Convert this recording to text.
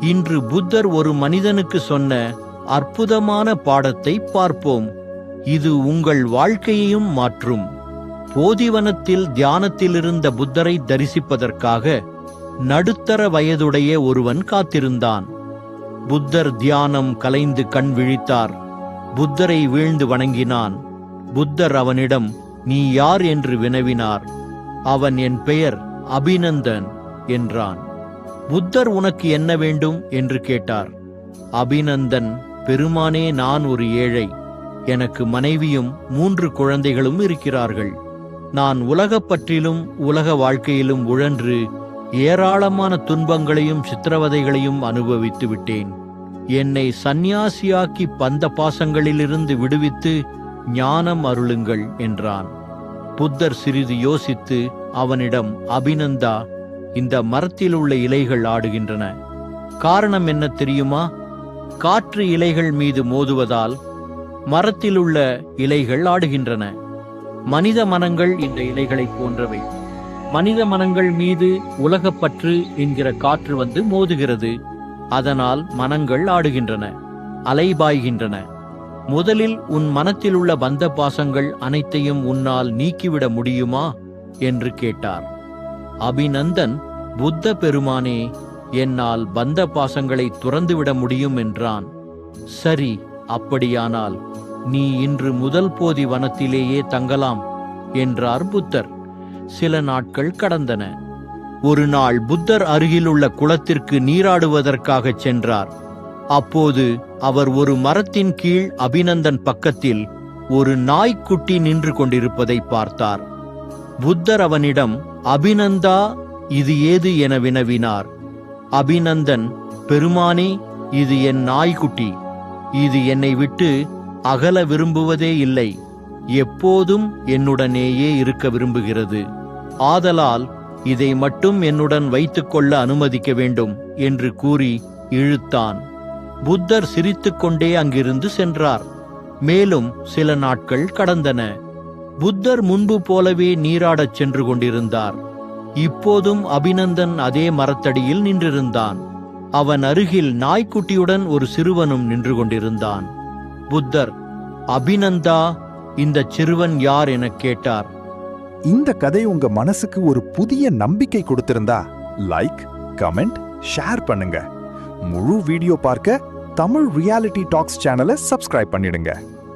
இன்று புத்தர் ஒரு மனிதனுக்கு சொன்ன அற்புதமான பாடத்தை பார்ப்போம். இது உங்கள் வாழ்க்கையையும் மாற்றும். போதிவனத்தில் தியானத்திலிருந்த புத்தரை தரிசிப்பதற்காக நடுத்தர வயதுடைய ஒருவன் காத்திருந்தான். புத்தர் தியானம் கலைந்து கண் விழித்தார். புத்தரை வீழ்ந்து வணங்கினான். புத்தர் அவனிடம், நீ யார் என்று வினவினார். அவன், என் பெயர் அபிநந்தன் என்றான். புத்தர், உனக்கு என்ன வேண்டும் என்று கேட்டார். அபிநந்தன், பெருமானே, நான் ஒரு ஏழை. எனக்கு மனைவியும் 3 குழந்தைகளும் இருக்கிறார்கள். நான் உலகப் பற்றிலும் உலக வாழ்க்கையிலும் உழன்று ஏராளமான துன்பங்களையும் சித்திரவதைகளையும் அனுபவித்து விட்டேன். என்னை சந்நியாசியாக்கி பந்த பாசங்களிலிருந்து விடுவித்து ஞானம் அருளுங்கள் என்றான். புத்தர் சிறிது யோசித்து அவனிடம், அபிநந்தா, இந்த மரத்தில் உள்ள இலைகள் ஆடுகின்றன. காரணம் என்ன தெரியுமா? காற்று இலைகள் மீது மோதுவதால் மரத்தில் உள்ள இலைகள் ஆடுகின்றன. மனித மனங்கள் இந்த இலைகளைப் போன்றவை. மனித மனங்கள் மீது உலகப்பற்று என்கிற காற்று வந்து மோதுகிறது. அதனால் மனங்கள் ஆடுகின்றன, அலைபாய்கின்றன. முதலில் உன் மனத்தில் உள்ள பந்த பாசங்கள் அனைத்தையும் உன்னால் நீக்கிவிட முடியுமா என்று கேட்டார். அபிநந்தன், புத்த பெருமானே, என்னால் பந்த பாசங்களை துறந்துவிட முடியும் என்றான். சரி, அப்படியானால் நீ இன்று முதல் போதி வனத்திலேயே தங்கலாம் என்றார் புத்தர். சில நாட்கள் கடந்தன. ஒரு நாள் புத்தர் அருகிலுள்ள குளத்திற்கு நீராடுவதற்காகச் சென்றார். அப்போது அவர் ஒரு மரத்தின் கீழ் அபிநந்தன் பக்கத்தில் ஒரு நாய்க்குட்டி நின்று கொண்டிருப்பதை பார்த்தார். புத்தர் அவனிடம், அபிநந்தா, இது ஏது என வினவினார். அபிநந்தன், பெருமானே, இது என் நாய்க்குட்டி. இது என்னை விட்டு அகல விரும்புவதே இல்லை. எப்போதும் என்னுடனேயே இருக்க விரும்புகிறது. ஆதலால் இதை மட்டும் என்னுடன் வைத்துக்கொள்ள அனுமதிக்க வேண்டும் என்று கூறி இழுத்தான். புத்தர் சிரித்துக்கொண்டே அங்கிருந்து சென்றார். மேலும் சில நாட்கள் கடந்தன. புத்தர் முன்பு போலவே நீராடச் சென்று கொண்டிருந்தார். இப்போதும் அபிநந்தன் அதே மரத்தடியில் நின்றிருந்தான். அவன் அருகில் நாய்க்குட்டியுடன் ஒரு சிறுவனும் நின்று கொண்டிருந்தான். புத்தர், அபிநந்தா, இந்த சிறுவன் யார் என கேட்டார். இந்த கதை உங்க மனசுக்கு ஒரு புதிய நம்பிக்கை கொடுத்திருந்தா லைக், கமெண்ட், ஷேர் பண்ணுங்க. முழு வீடியோ பார்க்க தமிழ் ரியாலிட்டி டாக்ஸ் சேனலை சப்ஸ்கிரைப் பண்ணிடுங்க.